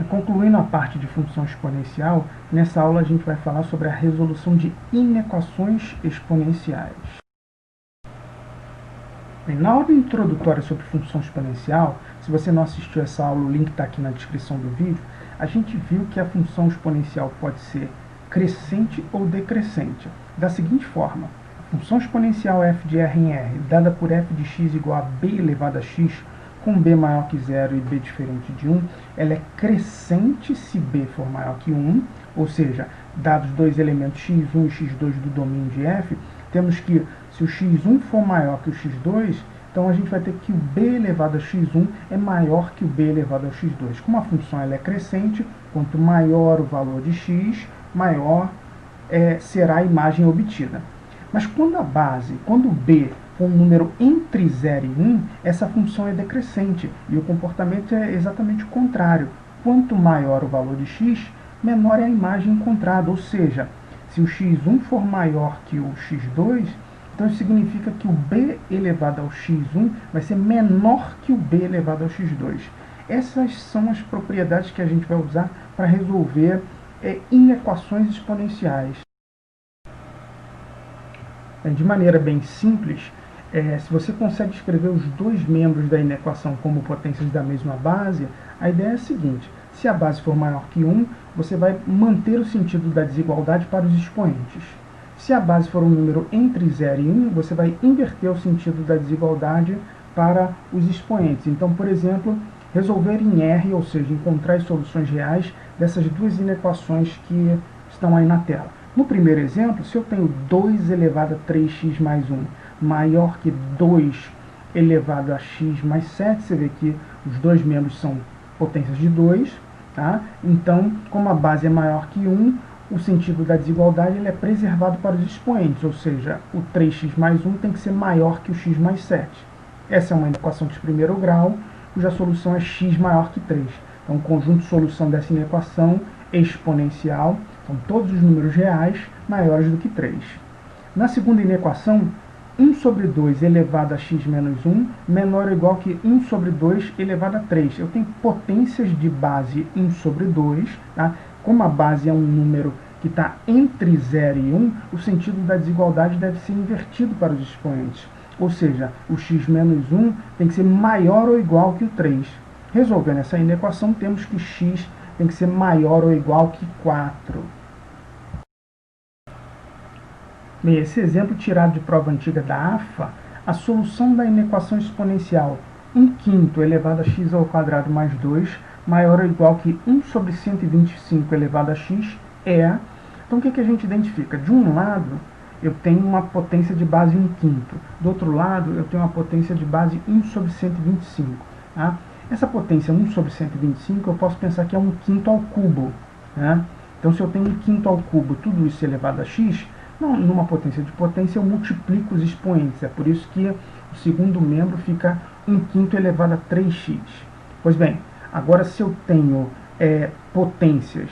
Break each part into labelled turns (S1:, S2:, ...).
S1: Concluindo a parte de função exponencial, nessa aula a gente vai falar sobre a resolução de inequações exponenciais. Bem, na aula introdutória sobre função exponencial, se você não assistiu essa aula, o link está aqui na descrição do vídeo, a gente viu que a função exponencial pode ser crescente ou decrescente. Da seguinte forma, a função exponencial f de r em r, dada por f de x igual a b elevado a x, com b maior que 0 e b diferente de 1, ela é crescente se b for maior que 1, ou seja, dados dois elementos x1 e x2 do domínio de f, temos que, se o x1 for maior que o x2, então a gente vai ter que o b elevado a x1 é maior que o b elevado a x2. Como a função ela é crescente, quanto maior o valor de x, maior será a imagem obtida. Mas quando b for um número entre 0 e 1, essa função é decrescente, e o comportamento é exatamente o contrário. Quanto maior o valor de x, menor é a imagem encontrada, ou seja, se o x1 for maior que o x2, então isso significa que o b elevado ao x1 vai ser menor que o b elevado ao x2. Essas são as propriedades que a gente vai usar para resolver inequações exponenciais. De maneira bem simples, se você consegue escrever os dois membros da inequação como potências da mesma base, a ideia é a seguinte: se a base for maior que 1, você vai manter o sentido da desigualdade para os expoentes. Se a base for um número entre 0 e 1, você vai inverter o sentido da desigualdade para os expoentes. Então, por exemplo, resolver em R, ou seja, encontrar as soluções reais dessas duas inequações que estão aí na tela. No primeiro exemplo, se eu tenho 2 elevado a 3x mais 1 maior que 2 elevado a x mais 7, você vê que os dois membros são potências de 2, tá? Então, como a base é maior que 1, o sentido da desigualdade ele é preservado para os expoentes, ou seja, o 3x mais 1 tem que ser maior que o x mais 7. Essa é uma inequação de primeiro grau, cuja solução é x maior que 3. Então, o conjunto de solução dessa inequação exponencial são todos os números reais maiores do que 3. Na segunda inequação, 1 sobre 2 elevado a x menos 1 menor ou igual que 1 sobre 2 elevado a 3. Eu tenho potências de base 1 sobre 2. Tá? Como a base é um número que está entre 0 e 1, o sentido da desigualdade deve ser invertido para os expoentes. Ou seja, o x menos 1 tem que ser maior ou igual que o 3. Resolvendo essa inequação, temos que x tem que ser maior ou igual que 4. Bem, esse exemplo tirado de prova antiga da AFA, a solução da inequação exponencial 1/5 elevado a x ao quadrado mais 2 maior ou igual que 1 sobre 125 elevado a x é... Então o que a gente identifica? De um lado, eu tenho uma potência de base 1/5. Do outro lado, eu tenho uma potência de base 1 sobre 125. Tá? Essa potência 1 sobre 125, eu posso pensar que é 1/5 ao cubo. Né? Então, se eu tenho 1/5 ao cubo, tudo isso elevado a x, numa potência de potência, eu multiplico os expoentes. É por isso que o segundo membro fica 1/5 elevado a 3x. Pois bem, agora se eu tenho potências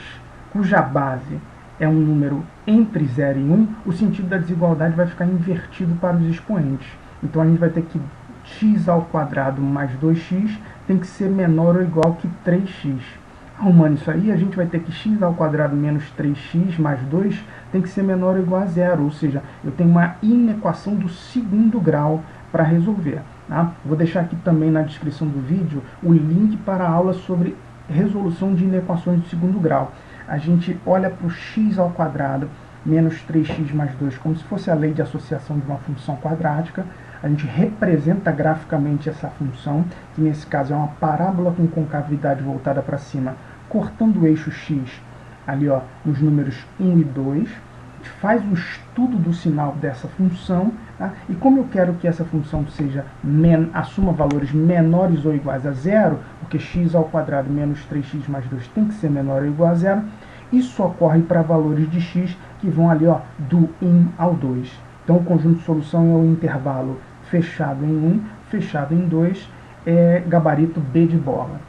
S1: cuja base é um número entre 0 e 1, o sentido da desigualdade vai ficar invertido para os expoentes. Então a gente vai ter que x ao quadrado mais 2x tem que ser menor ou igual que 3x. Arrumando isso aí, a gente vai ter que x ao quadrado menos 3x mais 2 tem que ser menor ou igual a 0, ou seja, eu tenho uma inequação do segundo grau para resolver. Tá? Vou deixar aqui também na descrição do vídeo o link para a aula sobre resolução de inequações de segundo grau. A gente olha para o x ao quadrado menos 3x mais 2 como se fosse a lei de associação de uma função quadrática. A gente representa graficamente essa função, que nesse caso é uma parábola com concavidade voltada para cima, cortando o eixo x ali ó, nos números 1 e 2. A gente faz o estudo do sinal dessa função, tá? E como eu quero que essa função assuma valores menores ou iguais a 0, porque x ao quadrado menos 3x mais 2 tem que ser menor ou igual a 0, isso ocorre para valores de x que vão ali ó, do 1 ao 2. Então o conjunto de solução é o intervalo fechado em 1, fechado em 2, gabarito B de bola.